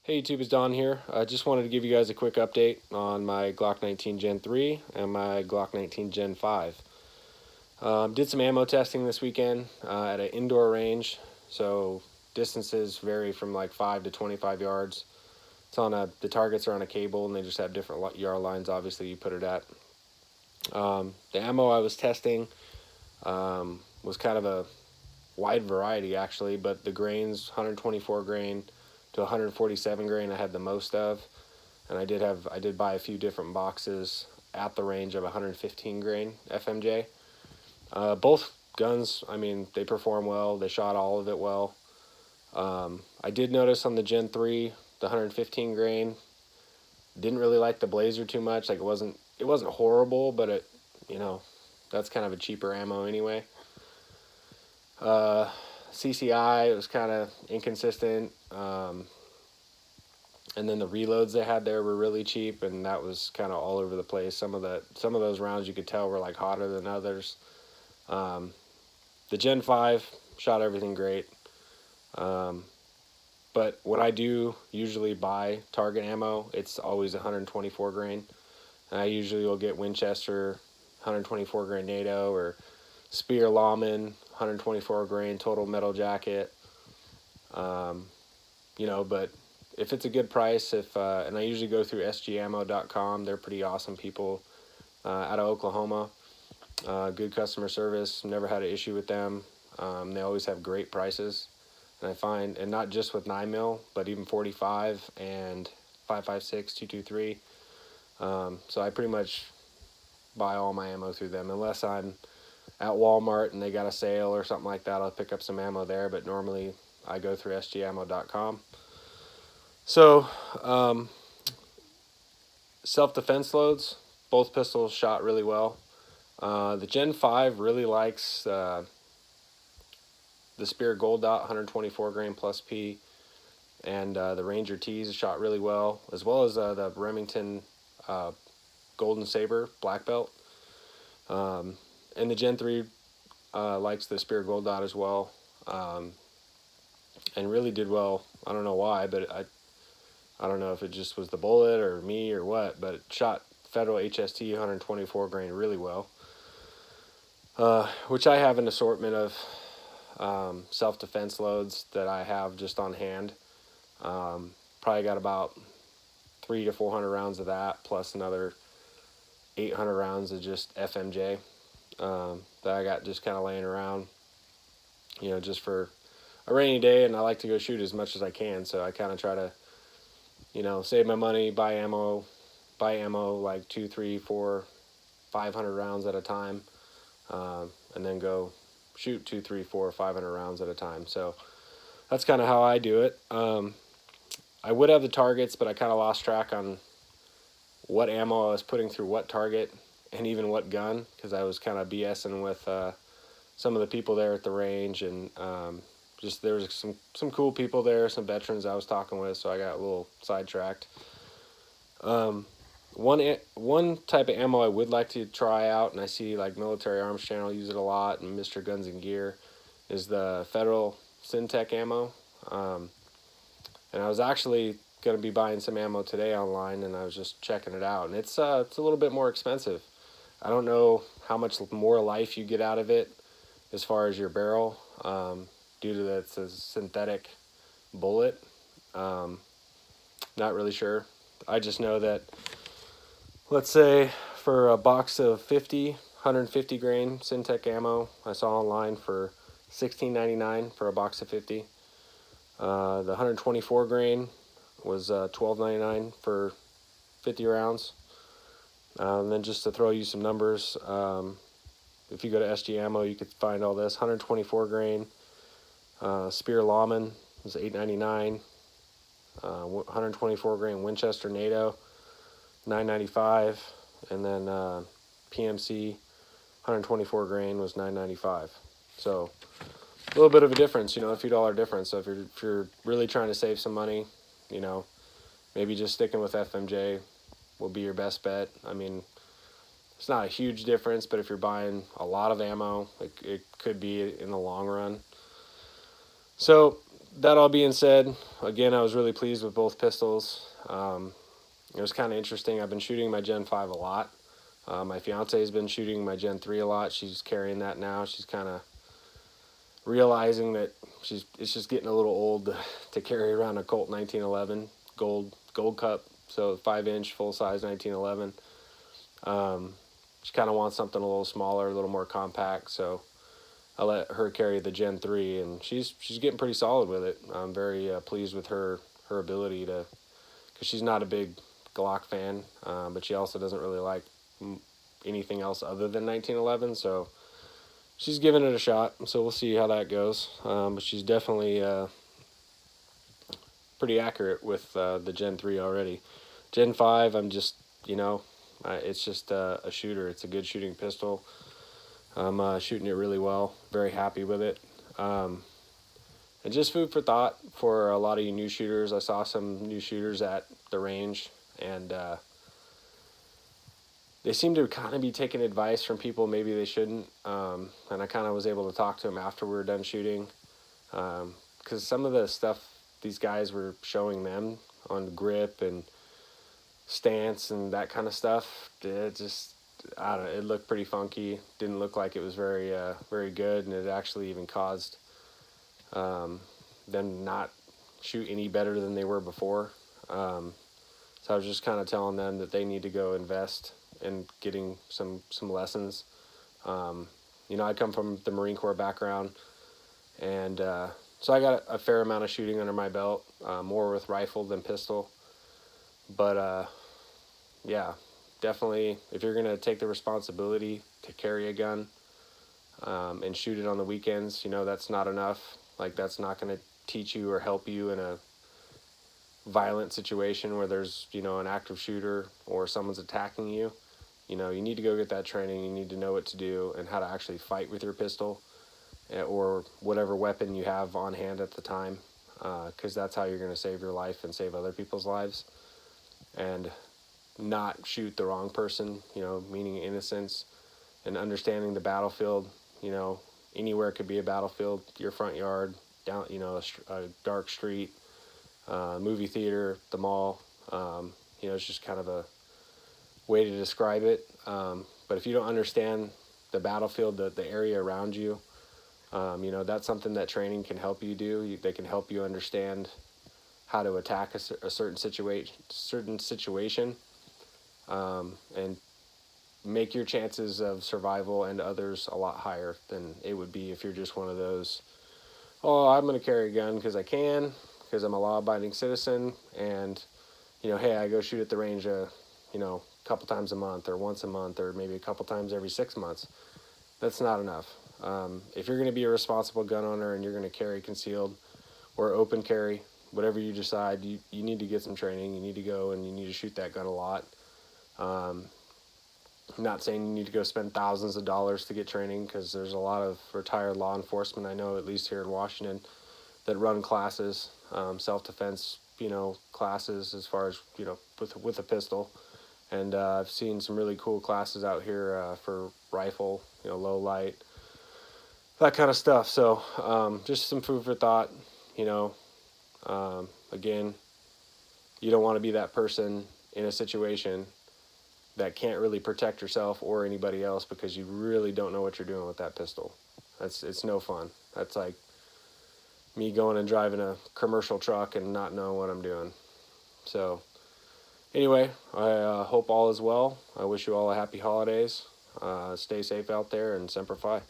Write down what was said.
Hey YouTube, it's Don here. I just wanted to give you guys a quick update on my Glock 19 Gen 3 and my Glock 19 Gen 5. Did some ammo testing this weekend at an indoor range, so distances vary from like 5 to 25 yards. The targets are on a cable and they just have different yard lines, obviously, you put it at. The ammo I was testing was kind of a wide variety actually, but the grains, 124 grain to 147 grain, I had the most of, and I did buy a few different boxes at the range of 115 grain FMJ. Both guns, I mean, they perform well. They shot all of it well. I did notice on the Gen 3, the 115 grain, didn't really like the Blazer too much. Like it wasn't horrible, but you know, that's kind of a cheaper ammo anyway. Uh, CCI, it was kind of inconsistent. And then the reloads they had there were really cheap, and that was kind of all over the place. Some of those rounds you could tell were like hotter than others. Um, the Gen 5 shot everything great. But when I do usually buy target ammo, it's always 124 grain. And I usually will get Winchester 124 grain NATO or Speer Lawman 124 grain total metal jacket. But if it's a good price, and I usually go through sgammo.com, they're pretty awesome people out of Oklahoma. Good customer service, never had an issue with them. They always have great prices. And I find, and not just with 9mm, but even 45 and 5.56, 223. So I pretty much buy all my ammo through them, unless I'm at Walmart and they got a sale or something like that. I'll pick up some ammo there, but normally I go through sgammo.com. So, self-defense loads, both pistols shot really well. The Gen 5 really likes the Speer Gold Dot 124 grain plus P, and the Ranger T's shot really well as the Remington Golden Saber Black Belt. And the Gen 3 likes the Speer Gold Dot as well, and really did well. I don't know why, but I don't know if it just was the bullet or me or what, but it shot Federal HST 124 grain really well, which I have an assortment of self-defense loads that I have just on hand. Probably got about 300 to 400 rounds of that, plus another 800 rounds of just FMJ that I got just kind of laying around, just for a rainy day. And I like to go shoot as much as I can, so I kind of try to, save my money, buy ammo like 2, 3, 4, 500 rounds at a time, and then go shoot 2, 3, 4, 500 rounds at a time. So that's kind of how I do it. I would have the targets, but I kind of lost track on what ammo I was putting through what target and even what gun, because I was kind of BSing with some of the people there at the range, and just there was some cool people there, some veterans I was talking with, so I got a little sidetracked. One type of ammo I would like to try out, and I see like Military Arms Channel use it a lot, and Mr. Guns and Gear, is the Federal Syntech ammo. And I was actually going to be buying some ammo today online, and I was just checking it out, and it's a little bit more expensive. I don't know how much more life you get out of it as far as your barrel, due to that it's a synthetic bullet. Not really sure. I just know that, let's say, for a box of 150 grain Syntech ammo, I saw online for $16.99 for a box of 50. The 124 grain was $12.99 for 50 rounds. And then just to throw you some numbers, if you go to SG Ammo, you could find all this. 124 grain Speer Lawman was $8.99. 124 grain Winchester NATO, $9.95, and then PMC 124 grain was $9.95. So a little bit of a difference, a few dollar difference. So if you're really trying to save some money, maybe just sticking with FMJ will be your best bet. I mean, it's not a huge difference, but if you're buying a lot of ammo, it could be in the long run. So that all being said, again, I was really pleased with both pistols. It was kind of interesting. I've been shooting my Gen 5 a lot. My fiance has been shooting my Gen 3 a lot. She's carrying that now. She's kind of realizing that it's just getting a little old to carry around a Colt 1911 gold cup, so 5-inch full size 1911. She kind of wants something a little smaller, a little more compact, so I let her carry the Gen 3, and she's getting pretty solid with it. I'm very pleased with her ability to, because she's not a big Glock fan, but she also doesn't really like anything else other than 1911, so she's giving it a shot. So we'll see how that goes. But she's definitely pretty accurate with the Gen 3 already. Gen 5, I'm just, it's just a shooter. It's a good shooting pistol. I'm shooting it really well. Very happy with it. And just food for thought for a lot of you new shooters. I saw some new shooters at the range, and they seem to kind of be taking advice from people maybe they shouldn't. And I kind of was able to talk to them after we were done shooting, because some of the stuff these guys were showing them on grip and stance and that kind of stuff, it just, I don't know, it looked pretty funky. Didn't look like it was very good, and it actually even caused them not shoot any better than they were before. So I was just kind of telling them that they need to go invest in getting some lessons. I come from the Marine Corps background, and so I got a fair amount of shooting under my belt, more with rifle than pistol. But yeah, definitely, if you're gonna take the responsibility to carry a gun and shoot it on the weekends, that's not enough. Like, that's not gonna teach you or help you in a violent situation where there's an active shooter or someone's attacking you. You need to go get that training. You need to know what to do and how to actually fight with your pistol or whatever weapon you have on hand at the time, because that's how you're going to save your life and save other people's lives, and not shoot the wrong person, meaning innocence, and understanding the battlefield. Anywhere could be a battlefield, your front yard, down, a dark street, movie theater, the mall. It's just kind of a way to describe it. But if you don't understand the battlefield, the area around you, that's something that training can help you do. They can help you understand how to attack a certain situation, and make your chances of survival and others a lot higher than it would be if you're just one of those, oh, I'm going to carry a gun because I can, because I'm a law-abiding citizen, and, hey, I go shoot at the range, a couple times a month or once a month or maybe a couple times every 6 months. That's not enough. If you're going to be a responsible gun owner and you're going to carry concealed or open carry, whatever you decide, you need to get some training. You need to go and you need to shoot that gun a lot. I'm not saying you need to go spend thousands of dollars to get training, because there's a lot of retired law enforcement, I know, at least here in Washington, that run classes, self-defense, classes as far as, with a pistol. And I've seen some really cool classes out here for rifle, low light, that kind of stuff. So just some food for thought. Again, you don't want to be that person in a situation that can't really protect yourself or anybody else because you really don't know what you're doing with that pistol. It's no fun. That's like me going and driving a commercial truck and not knowing what I'm doing. So anyway, I hope all is well. I wish you all a happy holidays. Stay safe out there, and Semper Fi.